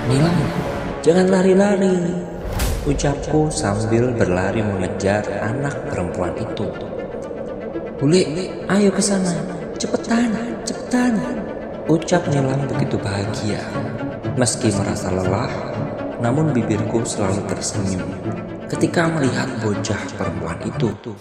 Nilam, jangan lari-lari, ucapku sambil berlari mengejar anak perempuan itu. Bule, ayo ke sana, cepetan, cepetan, ucap Nilam begitu bahagia. Meski merasa lelah, namun bibirku selalu tersenyum ketika melihat bocah perempuan itu.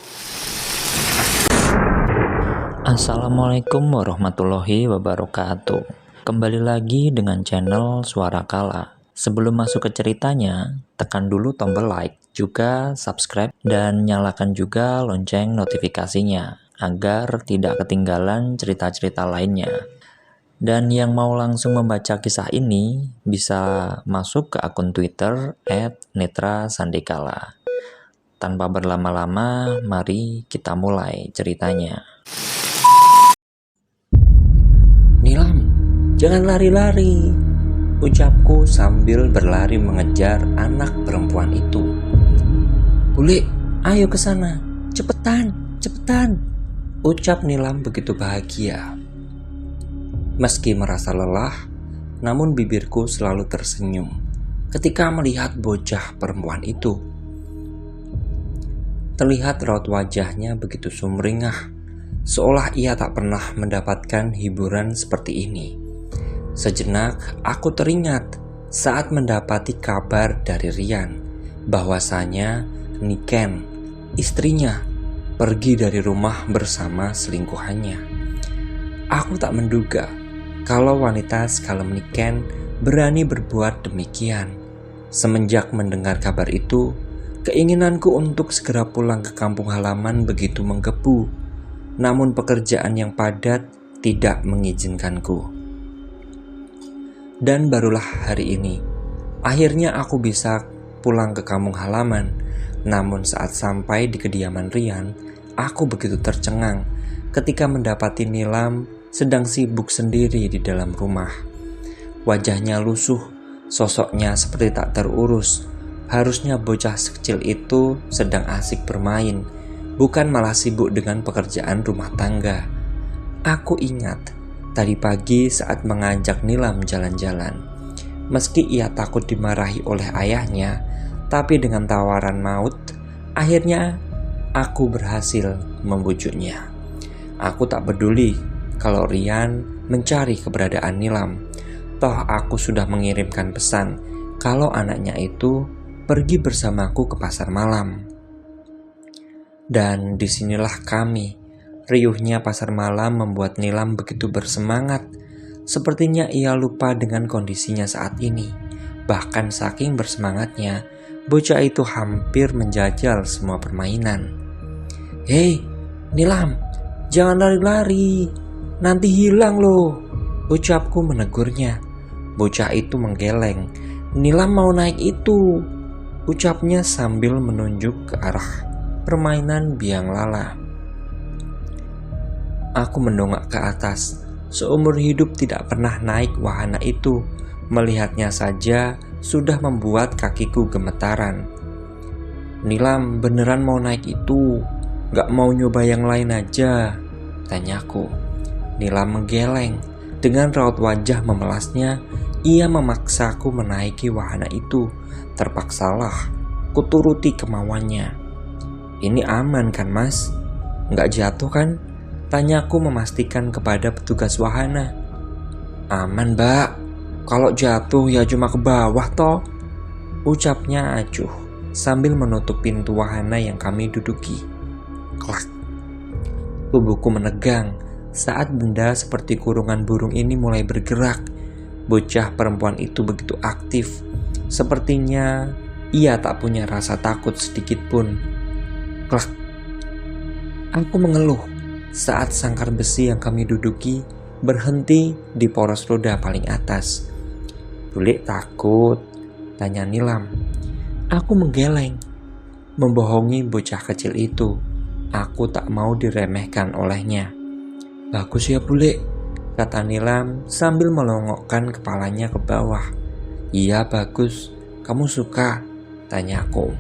Assalamualaikum warahmatullahi wabarakatuh. Kembali lagi dengan channel Suara Kala. Sebelum masuk ke ceritanya, tekan dulu tombol like, juga subscribe, dan nyalakan juga lonceng notifikasinya agar tidak ketinggalan cerita-cerita lainnya. Dan yang mau langsung membaca kisah ini bisa masuk ke akun Twitter @netrasandikala. Tanpa berlama-lama, mari kita mulai ceritanya. Nilam, jangan lari-lari, ucapku sambil berlari mengejar anak perempuan itu. Bule, ayo ke sana, cepetan, cepetan, ucap Nilam begitu bahagia. Meski merasa lelah, namun bibirku selalu tersenyum ketika melihat bocah perempuan itu. Terlihat raut wajahnya begitu sumringah, seolah ia tak pernah mendapatkan hiburan seperti ini. Sejenak aku teringat saat mendapati kabar dari Rian bahwasanya Niken, istrinya, pergi dari rumah bersama selingkuhannya. Aku tak menduga kalau wanita sekalem Niken berani berbuat demikian. Semenjak mendengar kabar itu, keinginanku untuk segera pulang ke kampung halaman begitu menggebu. Namun pekerjaan yang padat tidak mengizinkanku. Dan barulah hari ini, akhirnya aku bisa pulang ke kampung halaman. Namun saat sampai di kediaman Rian, aku begitu tercengang ketika mendapati Nilam sedang sibuk sendiri di dalam rumah. Wajahnya lusuh, sosoknya seperti tak terurus. Harusnya bocah sekecil itu sedang asik bermain, bukan malah sibuk dengan pekerjaan rumah tangga. Aku ingat tadi pagi saat mengajak Nilam jalan-jalan. Meski ia takut dimarahi oleh ayahnya, tapi dengan tawaran maut, akhirnya aku berhasil membujuknya. Aku tak peduli kalau Rian mencari keberadaan Nilam. Toh aku sudah mengirimkan pesan kalau anaknya itu pergi bersamaku ke pasar malam. Dan disinilah kami. Riuhnya pasar malam membuat Nilam begitu bersemangat. Sepertinya ia lupa dengan kondisinya saat ini. Bahkan saking bersemangatnya, bocah itu hampir menjajal semua permainan. Hei, Nilam, jangan lari-lari, nanti hilang loh, ucapku menegurnya. Bocah itu menggeleng. Nilam mau naik itu, ucapnya sambil menunjuk ke arah permainan biang lala. Aku mendongak ke atas. Seumur hidup tidak pernah naik wahana itu. Melihatnya saja sudah membuat kakiku gemetaran. Nilam beneran mau naik itu? Gak mau nyoba yang lain aja? Tanyaku. Nilam menggeleng. Dengan raut wajah memelasnya, ia memaksaku menaiki wahana itu. Terpaksalah kuturuti kemauannya. Ini aman kan mas? Nggak jatuh kan? Tanyaku memastikan kepada petugas wahana. Aman mbak, kalau jatuh ya cuma ke bawah toh, ucapnya acuh sambil menutup pintu wahana yang kami duduki. Klak. Tubuhku menegang saat benda seperti kurungan burung ini mulai bergerak. Bocah perempuan itu begitu aktif. Sepertinya ia tak punya rasa takut sedikit pun. Klak. Aku mengeluh saat sangkar besi yang kami duduki berhenti di poros roda paling atas. Bule takut? Tanya Nilam. Aku menggeleng, membohongi bocah kecil itu. Aku tak mau diremehkan olehnya. Bagus ya bule, kata Nilam sambil melongokkan kepalanya ke bawah. Iya bagus, kamu suka? Tanyaku.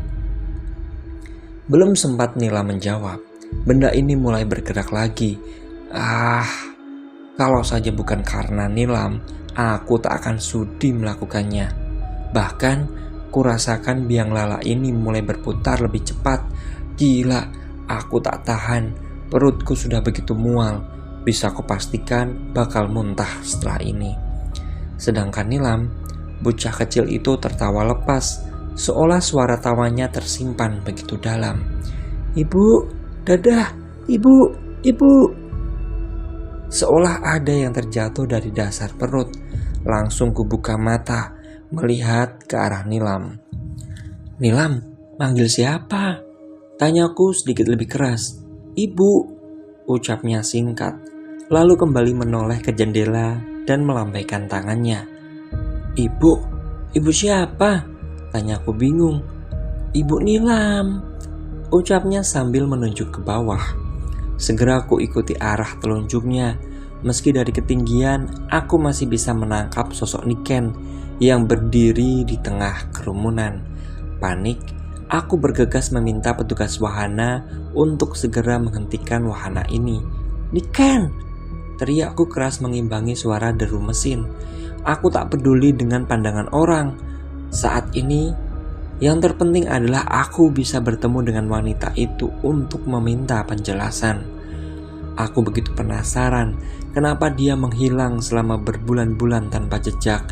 Belum sempat Nilam menjawab, benda ini mulai bergerak lagi. Kalau saja bukan karena Nilam, aku tak akan sudi melakukannya. Bahkan kurasakan biang lala ini mulai berputar lebih cepat. Gila, aku tak tahan. Perutku sudah begitu mual. Bisa kupastikan bakal muntah setelah ini. Sedangkan Nilam, bocah kecil itu tertawa lepas, seolah suara tawanya tersimpan begitu dalam. "Ibu, dadah, ibu, ibu." Seolah ada yang terjatuh dari dasar perut. Langsung kubuka mata, melihat ke arah Nilam. "Nilam, manggil siapa?" Tanyaku sedikit lebih keras. "Ibu," ucapnya singkat, lalu kembali menoleh ke jendela dan melambaikan tangannya. "Ibu? Ibu siapa?" Tanyaku bingung. "Ibu Nilam," ucapnya sambil menunjuk ke bawah. Segera aku ikuti arah telunjuknya. Meski dari ketinggian, aku masih bisa menangkap sosok Niken yang berdiri di tengah kerumunan. Panik, aku bergegas meminta petugas wahana untuk segera menghentikan wahana ini. "Niken!" teriakku keras mengimbangi suara deru mesin. Aku tak peduli dengan pandangan orang. Saat ini, yang terpenting adalah aku bisa bertemu dengan wanita itu untuk meminta penjelasan. Aku begitu penasaran kenapa dia menghilang selama berbulan-bulan tanpa jejak,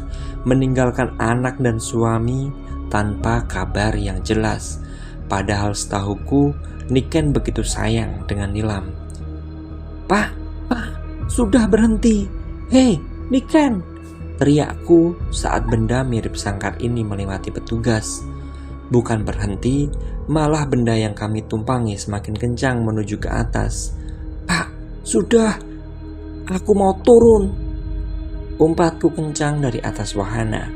meninggalkan anak dan suami tanpa kabar yang jelas. Padahal setahuku, Niken begitu sayang dengan Nilam. Pak, sudah berhenti. Hei, Niken!" teriakku saat benda mirip sangkar ini melewati petugas. Bukan berhenti, malah benda yang kami tumpangi semakin kencang menuju ke atas. "Pak, sudah, aku mau turun." Umpatku kencang dari atas wahana.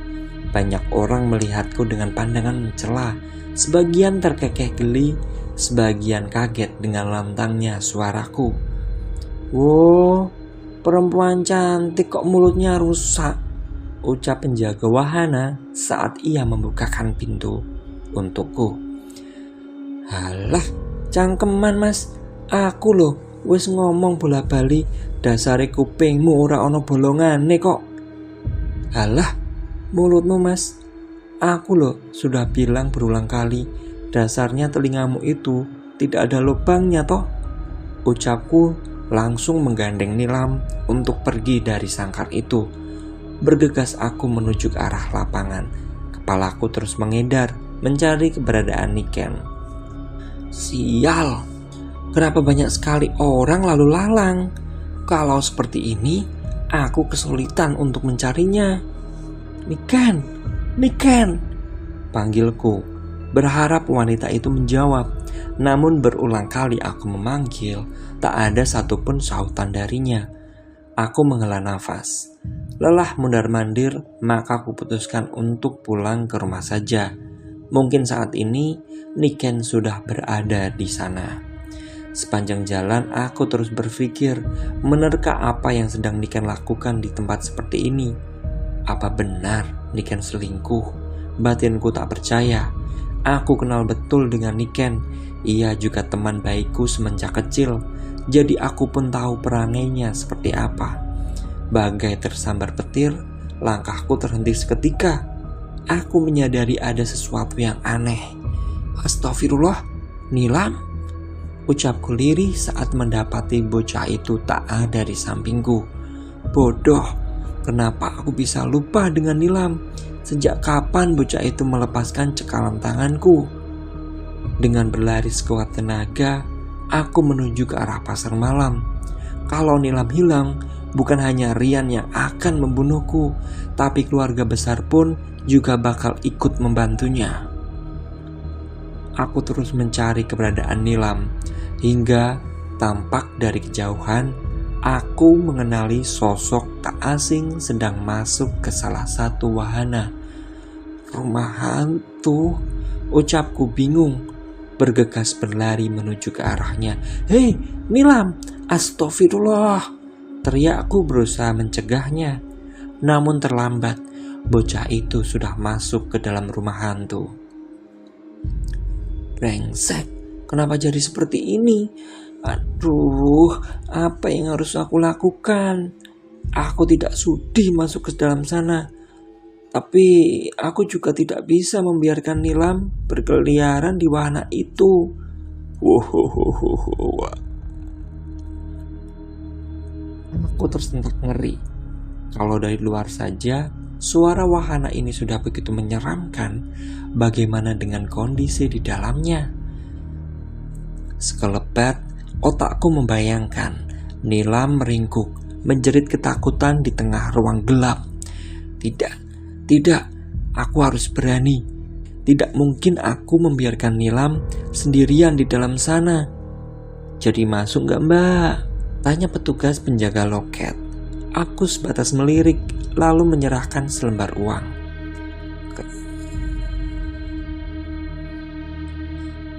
Banyak orang melihatku dengan pandangan mencela. Sebagian terkekeh geli, sebagian kaget dengan lantangnya suaraku. "Wow, perempuan cantik kok mulutnya rusak," ucap penjaga wahana saat ia membukakan pintu untukku. "Halah, cangkeman mas, aku loh wis ngomong bola-bali, dasare kupingmu ora ono bolongane kok." "Halah, mulutmu mas, aku loh sudah bilang berulang kali, dasarnya telingamu itu tidak ada lubangnya toh," ucapku langsung menggandeng Nilam untuk pergi dari sangkar itu. Bergegas aku menuju ke arah lapangan. Kepalaku terus mengedar mencari keberadaan Niken. Sial, kenapa banyak sekali orang lalu lalang? Kalau seperti ini, aku kesulitan untuk mencarinya. "Niken, Niken!" panggilku, berharap wanita itu menjawab. Namun berulang kali aku memanggil, tak ada satupun sahutan darinya. Aku menghela nafas. Lelah mundar-mandir, maka aku putuskan untuk pulang ke rumah saja. Mungkin saat ini Niken sudah berada di sana. Sepanjang jalan aku terus berpikir, menerka apa yang sedang Niken lakukan di tempat seperti ini. Apa benar Niken selingkuh? Batinku tak percaya. Aku kenal betul dengan Niken. Ia juga teman baikku semenjak kecil. Jadi aku pun tahu perangainya seperti apa. Bagai tersambar petir, langkahku terhenti seketika. Aku menyadari ada sesuatu yang aneh. "Astagfirullah, Nilam," ucapku lirih saat mendapati bocah itu tak ada di sampingku. Bodoh, kenapa aku bisa lupa dengan Nilam? Sejak kapan bocah itu melepaskan cekalan tanganku? Dengan berlari sekuat tenaga, aku menuju ke arah pasar malam. Kalau Nilam hilang, bukan hanya Rian yang akan membunuhku, tapi keluarga besar pun juga bakal ikut membantunya. Aku terus mencari keberadaan Nilam, hingga tampak dari kejauhan, aku mengenali sosok tak asing sedang masuk ke salah satu wahana. "Rumah hantu," ucapku bingung. Bergegas berlari menuju ke arahnya. "Hei, Nilam, astagfirullah!" teriakku berusaha mencegahnya. Namun terlambat, bocah itu sudah masuk ke dalam rumah hantu. Brengsek, kenapa jadi seperti ini? Aduh, apa yang harus aku lakukan? Aku tidak sudi masuk ke dalam sana. Tapi aku juga tidak bisa membiarkan Nilam berkeliaran di wahana itu. Wohohoho. Aku tersentak ngeri. Kalau dari luar saja, suara wahana ini sudah begitu menyeramkan. Bagaimana dengan kondisi di dalamnya? Sekelebat, otakku membayangkan Nilam meringkuk, menjerit ketakutan di tengah ruang gelap. Tidak, aku harus berani. Tidak mungkin aku membiarkan Nilam sendirian di dalam sana. Jadi masuk gak mbak? Tanya petugas penjaga loket. Aku sebatas melirik, lalu menyerahkan selembar uang.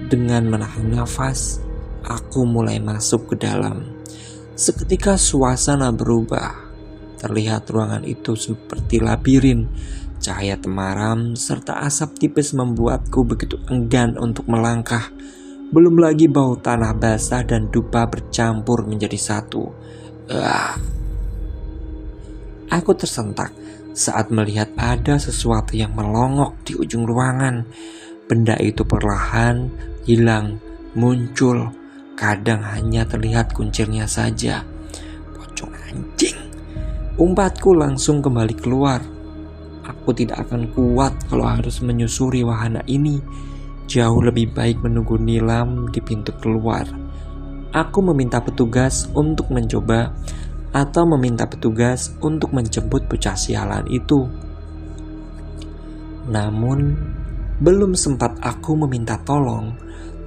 Dengan menahan nafas, aku mulai masuk ke dalam. Seketika suasana berubah. Terlihat ruangan itu seperti labirin. Cahaya temaram serta asap tipis membuatku begitu enggan untuk melangkah. Belum lagi bau tanah basah dan dupa bercampur menjadi satu. Aku tersentak saat melihat ada sesuatu yang melongok di ujung ruangan. Benda itu perlahan hilang, muncul. Kadang hanya terlihat kuncirnya saja. Pocong anjing. Umpatku langsung kembali keluar. Aku tidak akan kuat kalau harus menyusuri wahana ini. Jauh lebih baik menunggu Nilam di pintu keluar. Aku meminta petugas untuk mencoba atau meminta petugas untuk menjemput bocah sialan itu. Namun, belum sempat aku meminta tolong,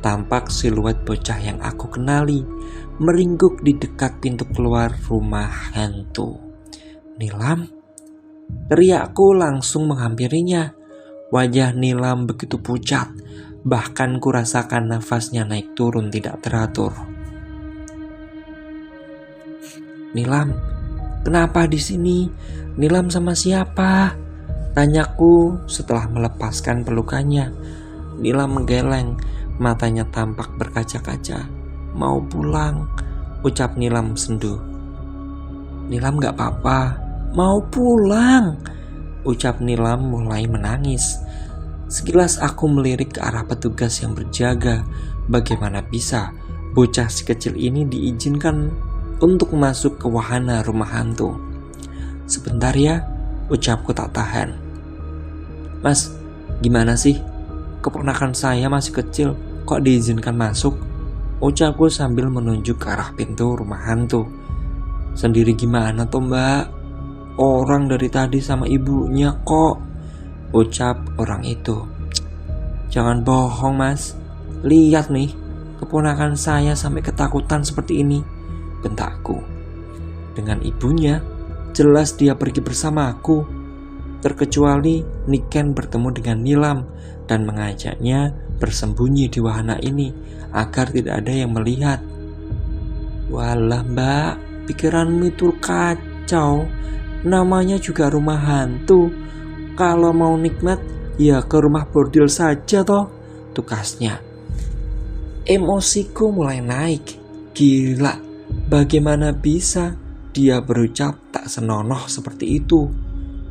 tampak siluet bocah yang aku kenali meringkuk di dekat pintu keluar rumah hantu. Nilam? Teriakku langsung menghampirinya. Wajah Nilam begitu pucat, bahkan kurasakan nafasnya naik turun tidak teratur. Nilam, kenapa di sini? Nilam sama siapa? Tanyaku setelah melepaskan pelukannya. Nilam menggeleng, matanya tampak berkaca-kaca. Mau pulang, ucap Nilam sendu. Nilam gak apa-apa, mau pulang, ucap Nilam mulai menangis. Sekilas aku melirik ke arah petugas yang berjaga. Bagaimana bisa bocah si kecil ini diizinkan untuk masuk ke wahana rumah hantu? Sebentar ya, ucapku tak tahan. Mas, gimana sih? Keponakan saya masih kecil, kok diizinkan masuk? Ucapku sambil menunjuk ke arah pintu rumah hantu. Sendiri gimana toh mbak? Orang dari tadi sama ibunya kok, ucap orang itu. Jangan bohong mas, lihat nih, keponakan saya sampai ketakutan seperti ini, bentakku. Dengan ibunya, jelas dia pergi bersama aku. Terkecuali Niken bertemu dengan Nilam dan mengajaknya bersembunyi di wahana ini agar tidak ada yang melihat. Walah mbak, pikiranmu itu kacau. Namanya juga rumah hantu. Kalau mau nikmat, ya ke rumah bordil saja toh, tukasnya. Emosiku mulai naik. Gila, bagaimana bisa dia berucap tak senonoh seperti itu?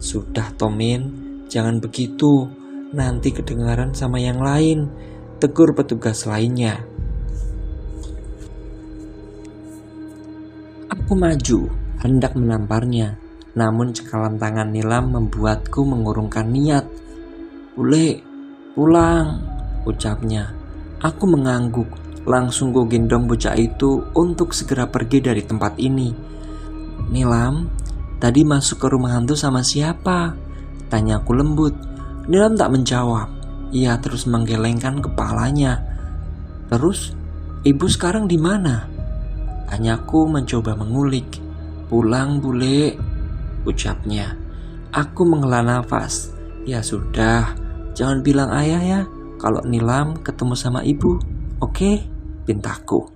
Sudah Tomin, jangan begitu. Nanti kedengaran sama yang lain, tegur petugas lainnya. Aku maju, hendak menamparnya. Namun cekalan tangan Nilam membuatku mengurungkan niat. Bule, pulang, ucapnya. Aku mengangguk, langsung ku gendong bocah itu untuk segera pergi dari tempat ini. Nilam, tadi masuk ke rumah hantu sama siapa? Tanyaku lembut. Nilam tak menjawab. Ia terus menggelengkan kepalanya. Terus, ibu sekarang di mana? Tanyaku mencoba mengulik. Pulang bule, ucapnya. Aku menghela nafas. Ya sudah, jangan bilang ayah ya kalau Nilam ketemu sama ibu, oke? Pintaku.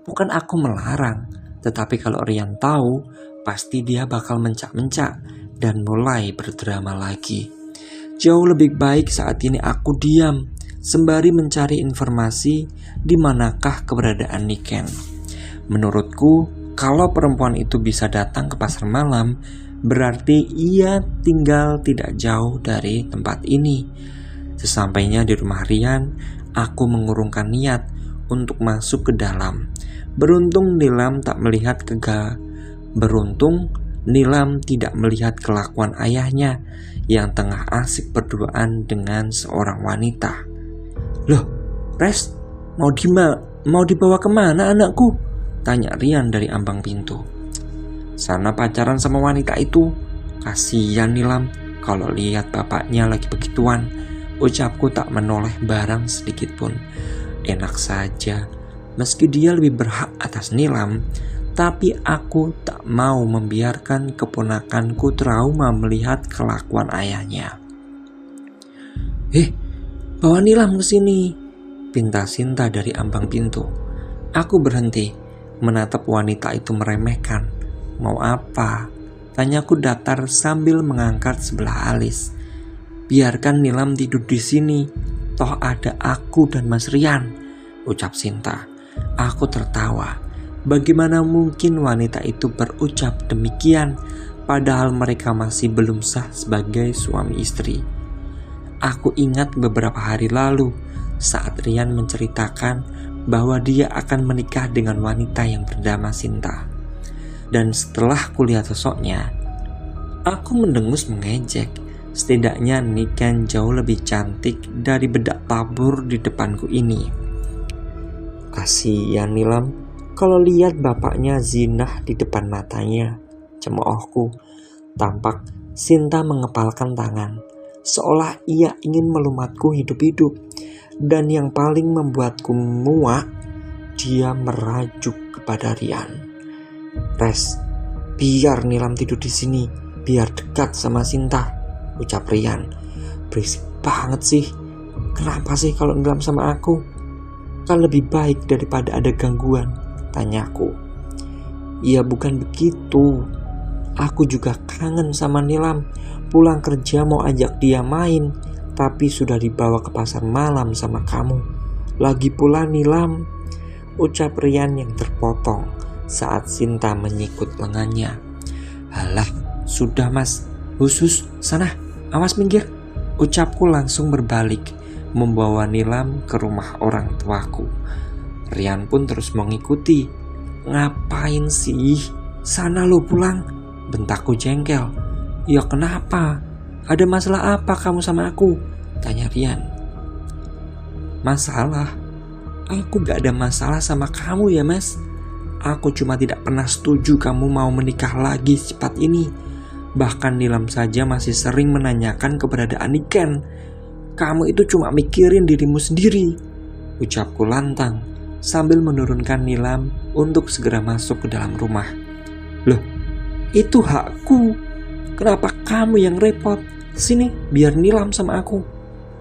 Bukan aku melarang, tetapi kalau Rian tahu, pasti dia bakal mencak-mencak dan mulai berdrama lagi. Jauh lebih baik saat ini aku diam, sembari mencari informasi di manakah keberadaan Niken. Menurutku, kalau perempuan itu bisa datang ke pasar malam, berarti ia tinggal tidak jauh dari tempat ini. Sesampainya di rumah Rian, aku mengurungkan niat untuk masuk ke dalam. Beruntung Nilam tidak melihat kelakuan ayahnya yang tengah asik berduaan dengan seorang wanita. "Loh, Res, mau dibawa kemana anakku?" tanya Rian dari ambang pintu. "Sana pacaran sama wanita itu. Kasihan Nilam kalau lihat bapaknya lagi begituan," ucapku tak menoleh barang sedikit pun. Enak saja, meski dia lebih berhak atas Nilam, tapi aku tak mau membiarkan keponakanku trauma melihat kelakuan ayahnya. Bawa Nilam ke sini," pinta Sinta dari ambang pintu. Aku berhenti, menatap wanita itu meremehkan. "Mau apa?" tanyaku datar sambil mengangkat sebelah alis. "Biarkan Nilam tidur di sini, toh ada aku dan Mas Rian," ucap Sinta. Aku tertawa. Bagaimana mungkin wanita itu berucap demikian, padahal mereka masih belum sah sebagai suami istri. Aku ingat beberapa hari lalu saat Rian menceritakan bahwa dia akan menikah dengan wanita yang bernama Sinta. Dan setelah kulihat sosoknya, aku mendengus mengejek. Setidaknya Niken jauh lebih cantik dari bedak tabur di depanku ini. "Kasihan Nilam kalau lihat bapaknya zinah di depan matanya," cemoohku. Tampak Sinta mengepalkan tangan, seolah ia ingin melumatku hidup-hidup. Dan yang paling membuatku muak, dia merajuk kepada Rian. "Res, biar Nilam tidur di sini, biar dekat sama Sinta," ucap Rian. "Berisik banget sih. Kenapa sih kalau Nilam sama aku? Kan lebih baik daripada ada gangguan," tanyaku. "Ya bukan begitu. Aku juga kangen sama Nilam. Pulang kerja mau ajak dia main, tapi sudah dibawa ke pasar malam sama kamu. Lagi pula Nilam," ucap Rian yang terpotong saat Sinta menyikut lengannya. "Halah, sudah Mas. Husus, sana, awas minggir," ucapku langsung berbalik, membawa Nilam ke rumah orang tuaku. Rian pun terus mengikuti. "Ngapain sih? Sana lo pulang," bentakku jengkel. "Ya kenapa? Ada masalah apa kamu sama aku?" tanya Rian. "Masalah? Aku gak ada masalah sama kamu ya Mas. Aku cuma tidak pernah setuju kamu mau menikah lagi secepat ini. Bahkan Nilam saja masih sering menanyakan keberadaan Niken. Kamu itu cuma mikirin dirimu sendiri," ucapku lantang sambil menurunkan Nilam untuk segera masuk ke dalam rumah. "Loh, itu hakku. Kenapa kamu yang repot? Sini, biar Nilam sama aku,"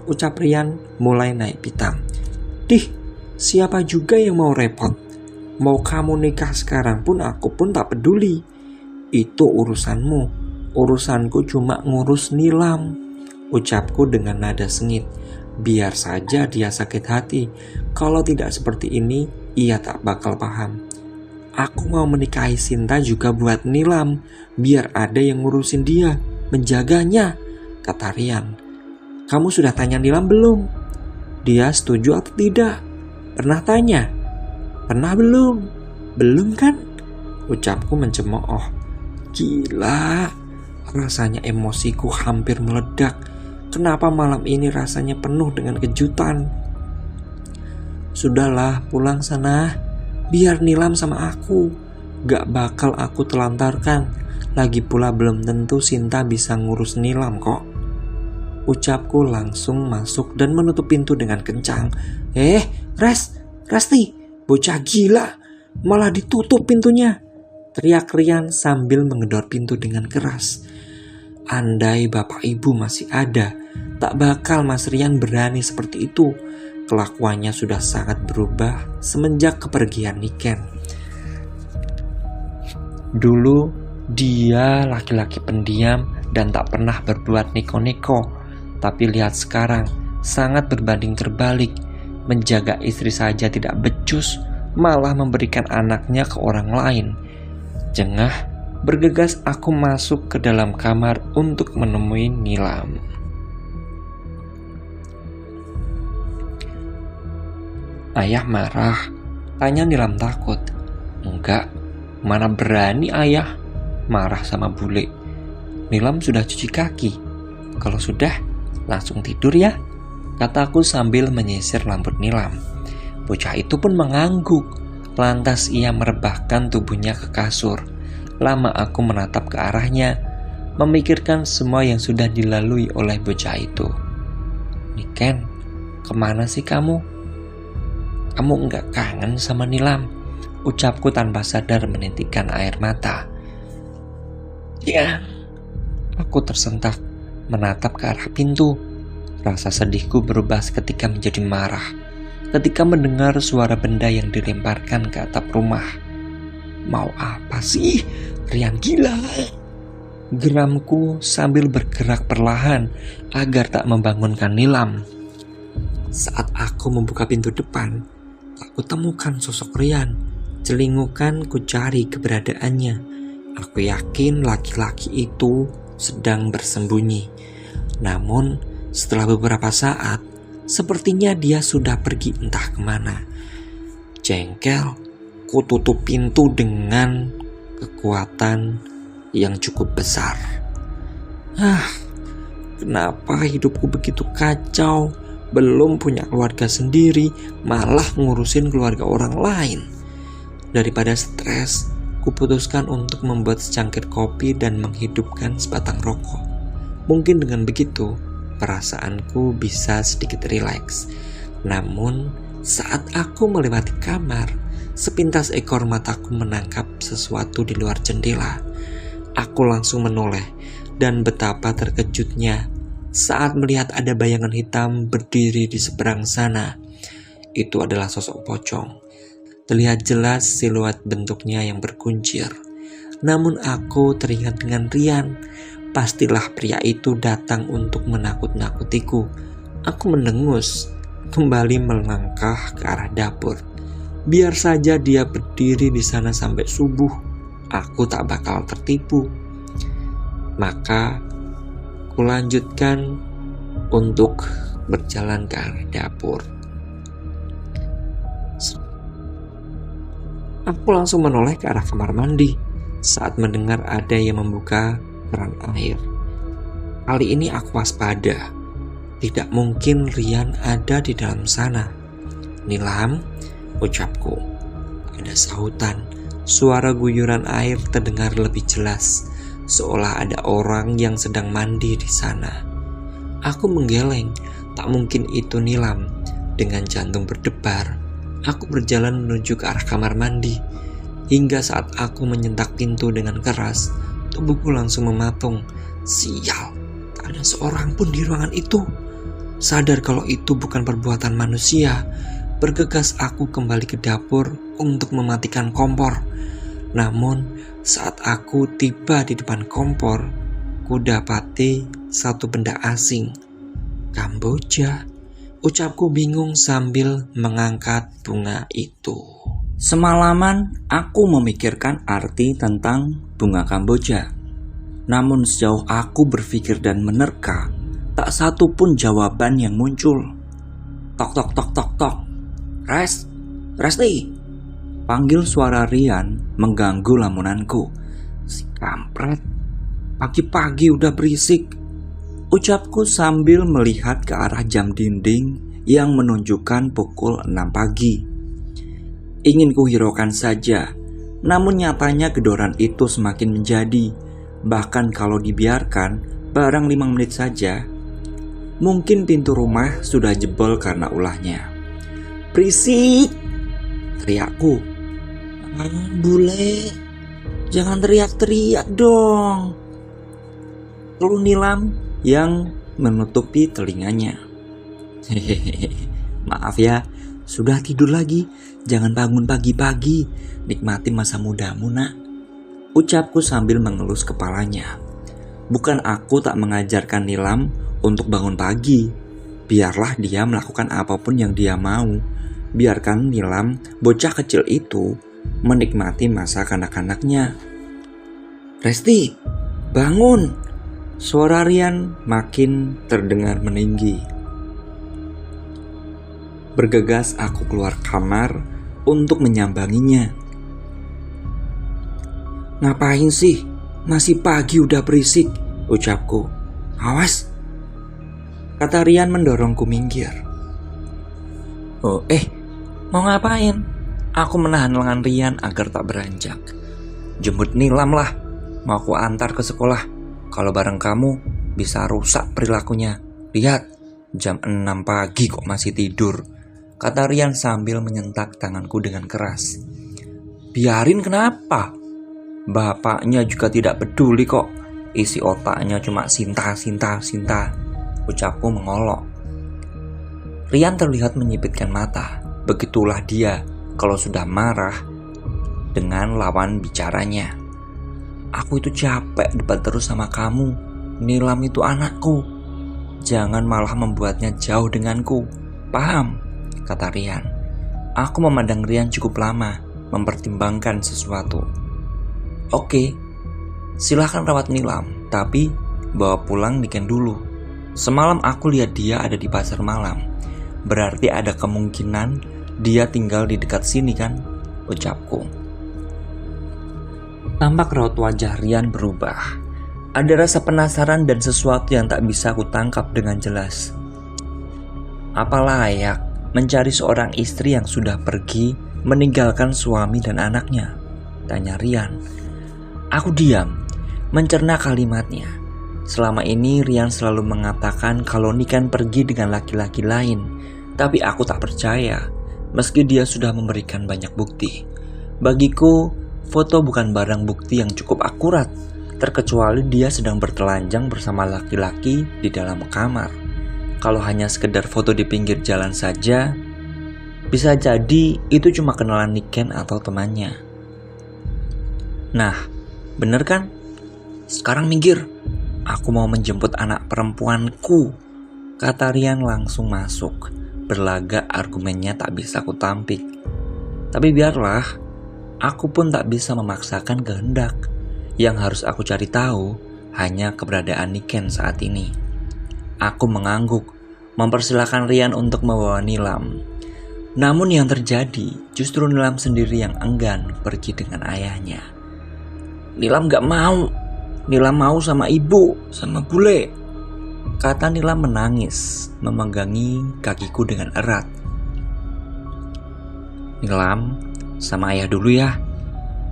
ucap Rian mulai naik pitam. "Dih, siapa juga yang mau repot? Mau kamu nikah sekarang pun aku pun tak peduli. Itu urusanmu. Urusanku cuma ngurus Nilam," ucapku dengan nada sengit. Biar saja dia sakit hati. Kalau tidak seperti ini, ia tak bakal paham. Aku mau menikahi Sinta juga buat Nilam, biar ada yang ngurusin dia, menjaganya, kata Rian. "Kamu sudah tanya Nilam belum? Dia setuju atau tidak? Pernah tanya? Pernah belum? Belum kan?" ucapku mencemooh. Gila, rasanya emosiku hampir meledak. Kenapa malam ini rasanya penuh dengan kejutan? "Sudahlah, pulang sana. Biar Nilam sama aku. Gak bakal aku telantarkan. Lagi pula belum tentu Sinta bisa ngurus Nilam kok," ucapku langsung masuk dan menutup pintu dengan kencang. Resti, bocah gila. Malah ditutup pintunya," teriak Rian sambil menggedor pintu dengan keras. Andai bapak ibu masih ada, tak bakal Mas Rian berani seperti itu. Kelakuannya sudah sangat berubah semenjak kepergian Niken. Dulu dia laki-laki pendiam dan tak pernah berbuat neko-neko. Tapi lihat sekarang, sangat berbanding terbalik. Menjaga istri saja tidak becus, malah memberikan anaknya ke orang lain. Jengah Bergegas aku masuk ke dalam kamar untuk menemui Nilam. "Ayah marah?" tanya Nilam takut. "Enggak, mana berani ayah marah sama bule. Nilam sudah cuci kaki. Kalau sudah, langsung tidur ya," kataku sambil menyisir rambut Nilam. Bocah itu pun mengangguk. Lantas ia merebahkan tubuhnya ke kasur. Lama aku menatap ke arahnya, memikirkan semua yang sudah dilalui oleh bocah itu. "Niken, kemana sih kamu? Kamu enggak kangen sama Nilam?" ucapku tanpa sadar menitikkan air mata. "Ya," aku tersentak menatap ke arah pintu. Rasa sedihku berubah seketika menjadi marah ketika mendengar suara benda yang dilemparkan ke atap rumah. "Mau apa sih? Rian gila!" geramku sambil bergerak perlahan agar tak membangunkan Nilam. Saat aku membuka pintu depan, tak kutemukan sosok Rian. Celingukan ku cari keberadaannya. Aku yakin laki-laki itu sedang bersembunyi. Namun setelah beberapa saat, sepertinya dia sudah pergi entah kemana. Jengkel, ku tutup pintu dengan kekuatan yang cukup besar. Kenapa hidupku begitu kacau? Belum punya keluarga sendiri, malah ngurusin keluarga orang lain. Daripada stres, kuputuskan untuk membuat secangkir kopi dan menghidupkan sebatang rokok. Mungkin dengan begitu, perasaanku bisa sedikit rileks. Namun, saat aku melewati kamar, sepintas ekor mataku menangkap sesuatu di luar jendela. Aku langsung menoleh, dan betapa terkejutnya saat melihat ada bayangan hitam berdiri di seberang sana. Itu adalah sosok pocong. Terlihat jelas siluet bentuknya yang berkuncir. Namun aku teringat dengan Rian. Pastilah pria itu datang untuk menakut-nakutiku. Aku mendengus, kembali melangkah ke arah dapur. Biar saja dia berdiri di sana sampai subuh, aku tak bakal tertipu. Maka kulanjutkan untuk berjalan ke arah dapur. Aku langsung menoleh ke arah kamar mandi saat mendengar ada yang membuka keran air. Kali ini aku waspada. Tidak mungkin Rian ada di dalam sana. "Nilam," ucapku. Ada sahutan. Suara guyuran air terdengar lebih jelas, seolah ada orang yang sedang mandi di sana. Aku menggeleng. Tak mungkin itu Nilam. Dengan jantung berdebar, aku berjalan menuju ke arah kamar mandi. Hingga saat aku menyentak pintu dengan keras, tubuhku langsung mematung. Sial, tak ada seorang pun di ruangan itu. Sadar kalau itu bukan perbuatan manusia, bergegas aku kembali ke dapur untuk mematikan kompor. Namun saat aku tiba di depan kompor, ku dapati satu benda asing. Kamboja, ucapku bingung sambil mengangkat bunga itu. Semalaman aku memikirkan arti tentang bunga Kamboja. Namun sejauh aku berpikir dan menerka, tak satu pun jawaban yang muncul. Tok tok tok tok tok. Resti. Panggil suara Rian mengganggu lamunanku. Si kampret, pagi-pagi udah berisik, ucapku sambil melihat ke arah jam dinding yang menunjukkan pukul 6 pagi. Ingin kuhiraukan saja, namun nyatanya gedoran itu semakin menjadi. Bahkan kalau dibiarkan barang 5 menit saja, mungkin pintu rumah sudah jebol karena ulahnya. Berisik, teriakku. Bule, jangan teriak-teriak dong, keluh Nilam yang menutupi telinganya. Hehehe, maaf ya, sudah tidur lagi. Jangan bangun pagi-pagi, nikmati masa mudamu nak, ucapku sambil mengelus kepalanya. Bukan aku tak mengajarkan Nilam untuk bangun pagi. Biarlah dia melakukan apapun yang dia mau. Biarkan Nilam, bocah kecil itu, menikmati masa kanak-kanaknya. Resti, bangun! Suara Rian makin terdengar meninggi. Bergegas aku keluar kamar untuk menyambanginya. Ngapain sih? Masih pagi udah berisik, ucapku. Awas! Kata Rian mendorongku minggir. Mau ngapain? Aku menahan lengan Rian agar tak beranjak. Jemput Nilam lah, mau aku antar ke sekolah. Kalau bareng kamu bisa rusak perilakunya. Lihat, jam 6 pagi kok masih tidur, kata Rian sambil menyentak tanganku dengan keras. Biarin kenapa? Bapaknya juga tidak peduli kok. Isi otaknya cuma Sinta, ucapku mengolok. Rian terlihat menyipitkan mata. Begitulah dia kalau sudah marah dengan lawan bicaranya. Aku itu capek debat terus sama kamu. Nilam itu anakku. Jangan malah membuatnya jauh denganku. Paham? Kata Rian. Aku memandang Rian cukup lama, mempertimbangkan sesuatu. Oke, silahkan rawat Nilam, tapi bawa pulang Niken dulu. Semalam aku lihat dia ada di pasar malam. Berarti ada kemungkinan dia tinggal di dekat sini kan? Ucapku. Tampak raut wajah Rian berubah. Ada rasa penasaran dan sesuatu yang tak bisa aku tangkap dengan jelas. Apa layak mencari seorang istri yang sudah pergi meninggalkan suami dan anaknya? Tanya Rian. Aku diam, mencerna kalimatnya. Selama ini Rian selalu mengatakan kalau Niken pergi dengan laki-laki lain. Tapi aku tak percaya, meski dia sudah memberikan banyak bukti. Bagiku, foto bukan barang bukti yang cukup akurat, terkecuali dia sedang bertelanjang bersama laki-laki di dalam kamar. Kalau hanya sekedar foto di pinggir jalan saja, bisa jadi itu cuma kenalan Niken atau temannya. Nah, bener kan? Sekarang minggir, aku mau menjemput anak perempuanku, kata Rian langsung masuk. Berlagak argumennya tak bisa aku tampik. Tapi biarlah, aku pun tak bisa memaksakan kehendak. Yang harus aku cari tahu hanya keberadaan Niken saat ini. Aku mengangguk, mempersilahkan Rian untuk membawa Nilam. Namun yang terjadi justru Nilam sendiri yang enggan pergi dengan ayahnya. Nilam gak mau. Nilam mau sama ibu, sama bule, kata Nilam menangis, memegangi kakiku dengan erat. Nilam, sama ayah dulu ya.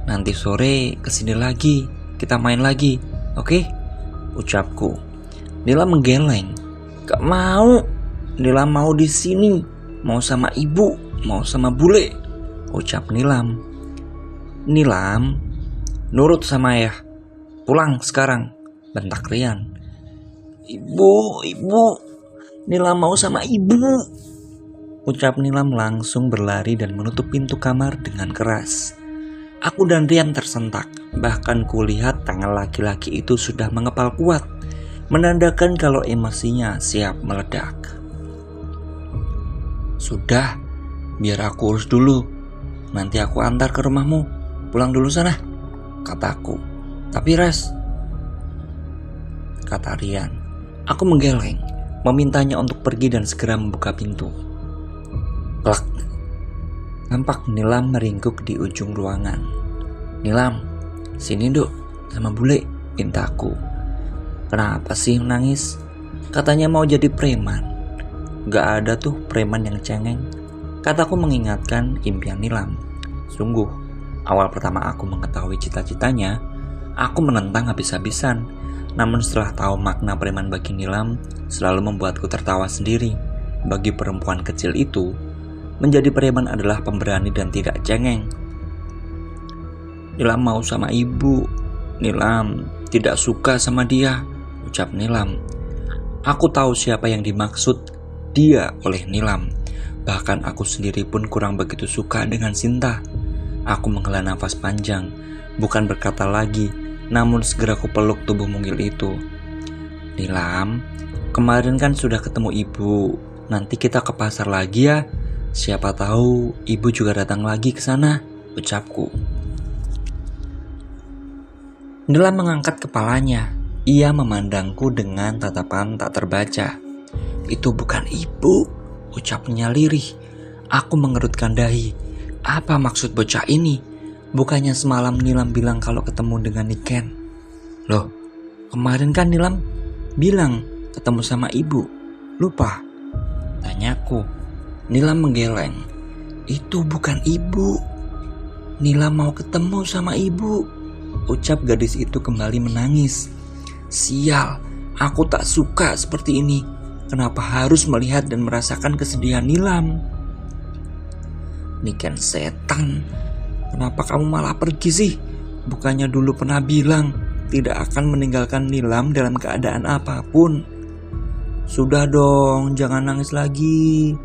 Nanti sore kesini lagi, kita main lagi, oke? Ucapku. Nilam menggeleng. Gak mau. Nilam mau di sini, mau sama ibu, mau sama bule, ucap Nilam. Nilam, nurut sama ayah. Pulang sekarang, bentak Rian. Ibu, Nilam mau sama ibu, ucap Nilam langsung berlari dan menutup pintu kamar dengan keras. Aku dan Rian tersentak, bahkan kulihat tangan laki-laki itu sudah mengepal kuat, menandakan kalau emosinya siap meledak. Sudah, biar aku urus dulu, nanti aku antar ke rumahmu, pulang dulu sana, kataku. Tapi Res, kata Rian. Aku menggeleng, memintanya untuk pergi dan segera membuka pintu. Klak. Nampak Nilam meringkuk di ujung ruangan. Nilam, sini duk, sama bule, pintaku. Kenapa sih menangis? Katanya mau jadi preman. Gak ada tuh preman yang cengeng, kataku mengingatkan impian Nilam. Sungguh, awal pertama aku mengetahui cita-citanya, aku menentang habis-habisan. Namun setelah tahu makna preman bagi Nilam, selalu membuatku tertawa sendiri. Bagi perempuan kecil itu, menjadi preman adalah pemberani dan tidak cengeng. Nilam mau sama ibu. Nilam tidak suka sama dia, ucap Nilam. Aku tahu siapa yang dimaksud dia oleh Nilam. Bahkan aku sendiri pun kurang begitu suka dengan Sinta. Aku menghela nafas panjang, bukan berkata lagi, namun segera ku peluk tubuh mungil itu. Nilam, kemarin kan sudah ketemu ibu. Nanti kita ke pasar lagi ya. Siapa tahu ibu juga datang lagi ke sana, ucapku. Nilam mengangkat kepalanya. Ia memandangku dengan tatapan tak terbaca. "Itu bukan ibu," ucapnya lirih. Aku mengerutkan dahi. Apa maksud bocah ini? Bukannya semalam Nilam bilang kalau ketemu dengan Niken? Loh, kemarin kan Nilam bilang ketemu sama ibu. Lupa? Tanyaku. Nilam menggeleng. "Itu bukan ibu. Nilam mau ketemu sama ibu," ucap gadis itu kembali menangis. Sial, aku tak suka seperti ini. Kenapa harus melihat dan merasakan kesedihan Nilam? Niken setan, kenapa kamu malah pergi sih? Bukannya dulu pernah bilang tidak akan meninggalkan Nilam dalam keadaan apapun. Sudah dong, jangan nangis lagi.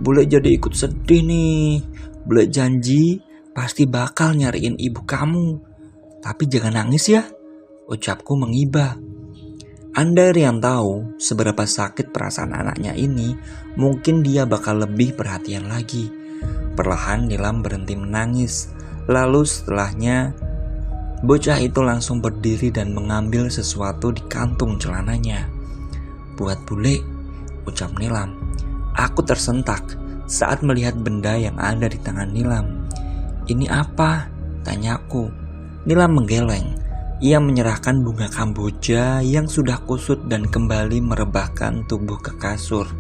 Bule jadi ikut sedih nih. Bule janji pasti bakal nyariin ibu kamu. Tapi jangan nangis ya, ucapku mengibah. Andai Rian tahu seberapa sakit perasaan anaknya ini, mungkin dia bakal lebih perhatian lagi. Perlahan Nilam berhenti menangis. Lalu setelahnya, bocah itu langsung berdiri dan mengambil sesuatu di kantung celananya. "Buat bule," ucap Nilam. Aku tersentak saat melihat benda yang ada di tangan Nilam. "Ini apa?" tanyaku. Nilam menggeleng. Ia menyerahkan bunga kamboja yang sudah kusut dan kembali merebahkan tubuh ke kasur.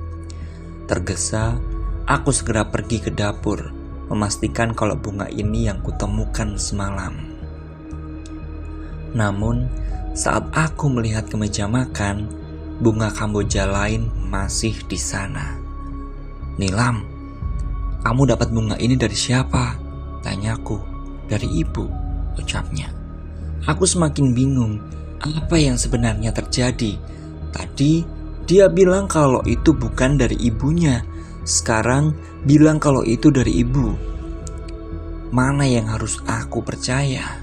Tergesa, aku segera pergi ke dapur, memastikan kalau bunga ini yang kutemukan semalam. Namun, saat aku melihat ke meja makan, bunga kamboja lain masih di sana. "Nilam, kamu dapat bunga ini dari siapa?" tanyaku. "Dari ibu," ucapnya. Aku semakin bingung apa yang sebenarnya terjadi. Tadi dia bilang kalau itu bukan dari ibunya. Sekarang bilang kalau itu dari ibu. Mana yang harus aku percaya?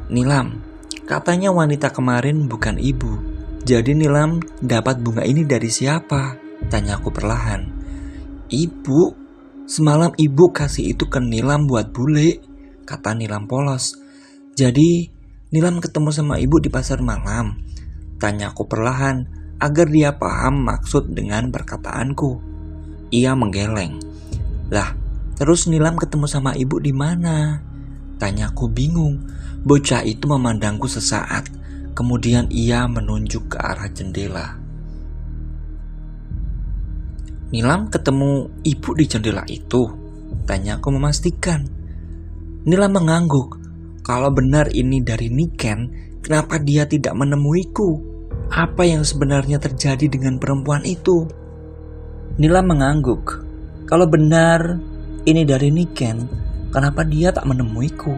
"Nilam, katanya wanita kemarin bukan ibu. Jadi Nilam dapat bunga ini dari siapa?" tanyaku perlahan. "Ibu, semalam ibu kasih itu ke Nilam buat bule," kata Nilam polos. "Jadi Nilam ketemu sama ibu di pasar malam?" tanyaku perlahan agar dia paham maksud dengan perkataanku. Ia menggeleng. "Lah, terus Nilam ketemu sama ibu di mana?" tanyaku bingung. Bocah itu memandangku sesaat, kemudian ia menunjuk ke arah jendela. "Nilam ketemu ibu di jendela itu?" tanyaku memastikan. Nilam mengangguk. Kalau benar ini dari Niken, kenapa dia tidak menemuiku? Apa yang sebenarnya terjadi dengan perempuan itu? Nilam mengangguk. Kalau benar ini dari Niken, kenapa dia tak menemuiku?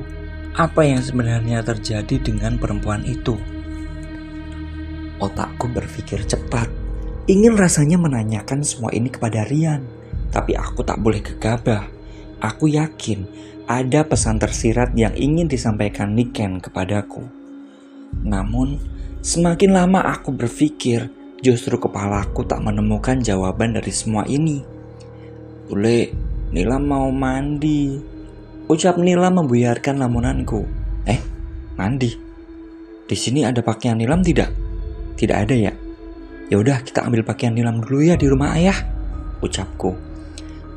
Apa yang sebenarnya terjadi dengan perempuan itu? Otakku berpikir cepat. Ingin rasanya menanyakan semua ini kepada Rian, tapi aku tak boleh gegabah. Aku yakin ada pesan tersirat yang ingin disampaikan Niken kepadaku. Namun, semakin lama aku berpikir, justru kepalaku tak menemukan jawaban dari semua ini. "Bule, Nilam mau mandi," ucap Nilam membuyarkan lamunanku. Mandi? Di sini ada pakaian Nilam tidak? Tidak ada ya? Ya udah, kita ambil pakaian Nilam dulu ya di rumah ayah, ucapku.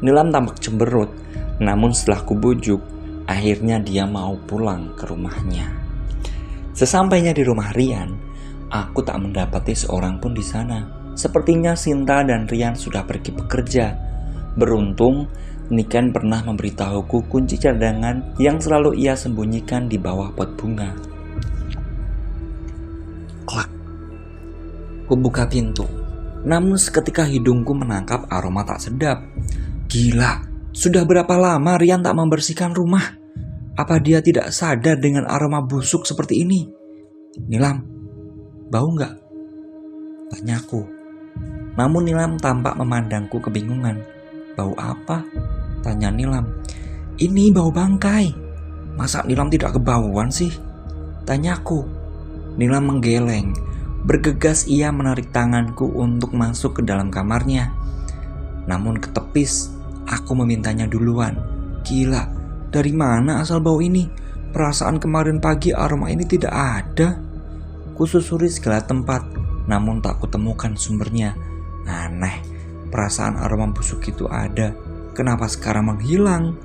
Nilam tampak cemberut. Namun setelah kubujuk, akhirnya dia mau pulang ke rumahnya. Sesampainya di rumah Rian, aku tak mendapati seorang pun di sana. Sepertinya Sinta dan Rian sudah pergi bekerja. Beruntung, Niken pernah memberitahuku kunci cadangan yang selalu ia sembunyikan di bawah pot bunga. Klak. Kubuka pintu. Namun seketika hidungku menangkap aroma tak sedap. Gila. Sudah berapa lama Rian tak membersihkan rumah? Apa dia tidak sadar dengan aroma busuk seperti ini? Nilam, bau nggak? Tanyaku. Namun Nilam tampak memandangku kebingungan. Bau apa? Tanya Nilam. Ini bau bangkai. Masa Nilam tidak kebauan sih? Tanyaku. Nilam menggeleng. Bergegas ia menarik tanganku untuk masuk ke dalam kamarnya. Namun ketepis. Aku memintanya duluan. Gila, dari mana asal bau ini? Perasaan kemarin pagi aroma ini tidak ada. Kususuri segala tempat, namun tak kutemukan sumbernya. Aneh, perasaan aroma busuk itu ada. Kenapa sekarang menghilang?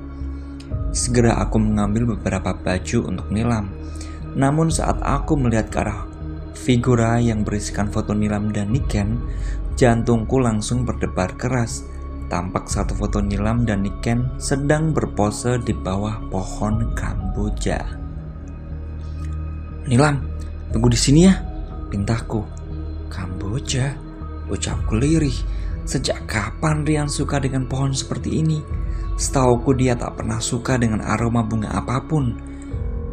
Segera aku mengambil beberapa baju untuk Nilam. Namun saat aku melihat ke arah figura yang berisikan foto Nilam dan Niken, jantungku langsung berdebar keras. Tampak satu foto Nilam dan Niken sedang berpose di bawah pohon kamboja. "Nilam, tunggu di sini ya," pintaku. "Kamboja?" ucapku lirih. Sejak kapan Rian suka dengan pohon seperti ini? Setauku dia tak pernah suka dengan aroma bunga apapun.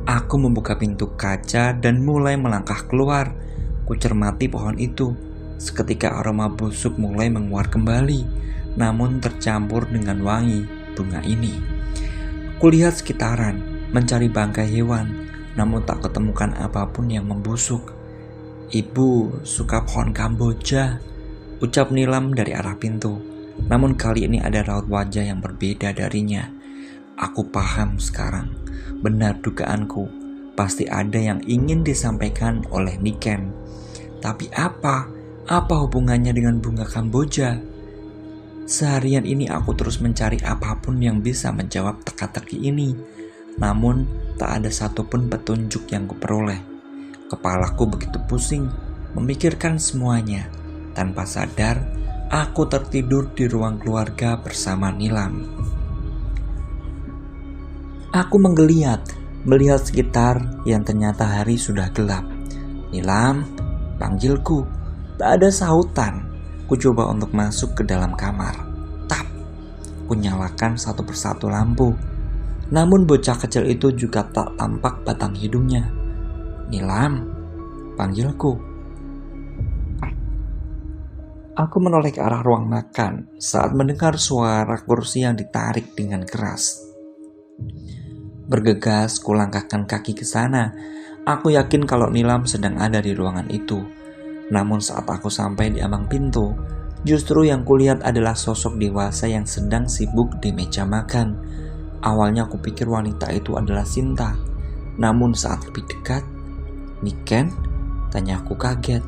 Aku membuka pintu kaca dan mulai melangkah keluar. Kucermati pohon itu. Seketika aroma busuk mulai menguar kembali, namun tercampur dengan wangi bunga ini. Kulihat sekitaran, mencari bangkai hewan, namun tak ketemukan apapun yang membusuk. "Ibu suka pohon kamboja," ucap Nilam dari arah pintu. Namun kali ini ada raut wajah yang berbeda darinya. Aku paham sekarang. Benar dugaanku. Pasti ada yang ingin disampaikan oleh Niken. Tapi apa? Apa hubungannya dengan bunga kamboja? Seharian ini aku terus mencari apapun yang bisa menjawab teka-teki ini. Namun tak ada satupun petunjuk yang kuperoleh. Kepalaku begitu pusing memikirkan semuanya. Tanpa sadar, aku tertidur di ruang keluarga bersama Nilam. Aku menggeliat, melihat sekitar yang ternyata hari sudah gelap. "Nilam," panggilku. Tak ada sautan. Ku coba untuk masuk ke dalam kamar. Tap. Ku nyalakan satu persatu lampu. Namun bocah kecil itu juga tak tampak batang hidungnya. "Nilam," panggilku. Aku menoleh ke arah ruang makan saat mendengar suara kursi yang ditarik dengan keras. Bergegas kulangkahkan kaki ke sana. Aku yakin kalau Nilam sedang ada di ruangan itu. Namun saat aku sampai di ambang pintu, justru yang kulihat adalah sosok dewasa yang sedang sibuk di meja makan. Awalnya aku pikir wanita itu adalah Sinta. Namun saat lebih dekat, "Niken?" tanyaku kaget.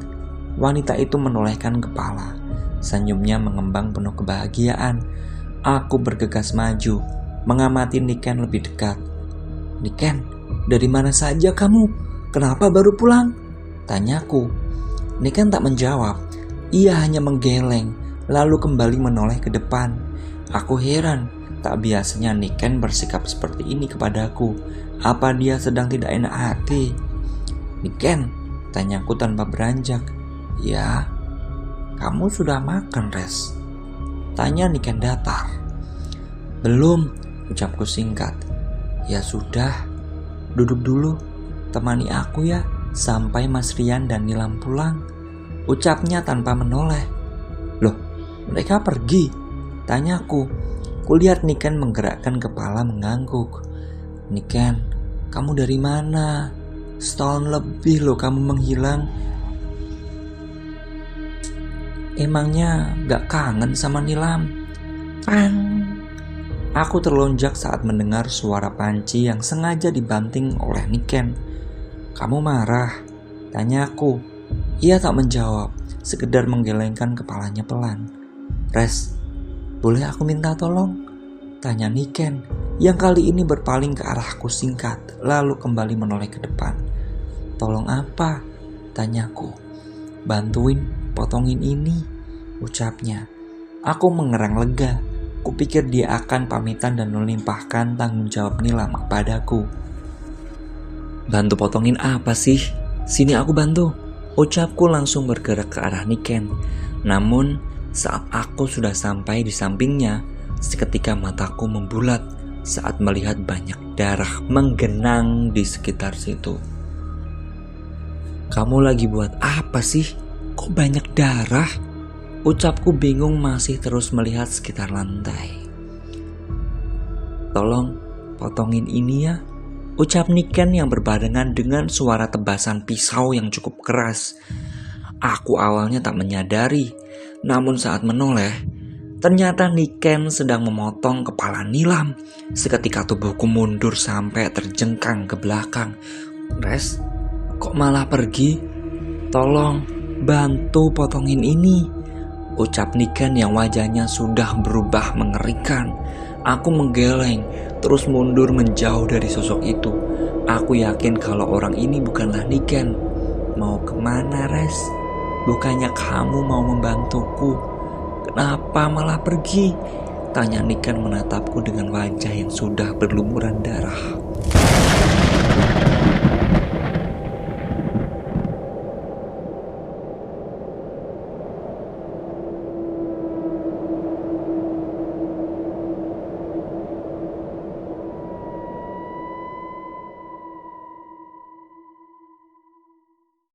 Wanita itu menolehkan kepala. Senyumnya mengembang penuh kebahagiaan. Aku bergegas maju, mengamati Niken lebih dekat. "Niken, dari mana saja kamu? Kenapa baru pulang?" tanyaku. Niken tak menjawab. Ia hanya menggeleng, lalu kembali menoleh ke depan. Aku heran, tak biasanya Niken bersikap seperti ini kepadaku. Apa dia sedang tidak enak hati? "Niken?" tanyaku tanpa beranjak. "Ya." "Kamu sudah makan, Res?" tanya Niken datar. "Belum," ucapku singkat. "Ya sudah, duduk dulu, temani aku ya sampai Mas Rian dan Nilam pulang," ucapnya tanpa menoleh. "Loh, mereka pergi?" tanyaku. Kulihat Niken menggerakkan kepala mengangguk. "Niken, kamu dari mana? Setahun lebih loh kamu menghilang. Emangnya gak kangen sama Nilam?" Pang! Aku terlonjak saat mendengar suara panci yang sengaja dibanting oleh Niken. "Kamu marah?" tanyaku. Ia tak menjawab, sekedar menggelengkan kepalanya pelan. "Res, boleh aku minta tolong?" tanya Niken, yang kali ini berpaling ke arahku singkat, lalu kembali menoleh ke depan. "Tolong apa?" tanyaku. "Bantuin potongin ini," ucapnya. Aku mengerang lega. Kupikir dia akan pamitan dan melimpahkan tanggung jawab Nilam kepadaku. "Bantu potongin apa sih? Sini aku bantu," ucapku langsung bergerak ke arah Niken. Namun saat aku sudah sampai di sampingnya, seketika mataku membulat saat melihat banyak darah menggenang di sekitar situ. "Kamu lagi buat apa sih? Kok banyak darah?" ucapku bingung masih terus melihat sekitar lantai. "Tolong potongin ini ya," ucap Niken yang berbarengan dengan suara tebasan pisau yang cukup keras. Aku awalnya tak menyadari, namun saat menoleh, Ternyata Niken sedang memotong kepala Nilam. Seketika tubuhku mundur sampai terjengkang ke belakang. "Res, kok malah pergi? Tolong bantu potongin ini," ucap Niken yang wajahnya sudah berubah mengerikan. Aku menggeleng, terus mundur menjauh dari sosok itu. Aku yakin kalau orang ini bukanlah Niken. "Mau kemana, Res? Bukannya kamu mau membantuku? Kenapa malah pergi?" tanya Niken menatapku dengan wajah yang sudah berlumuran darah.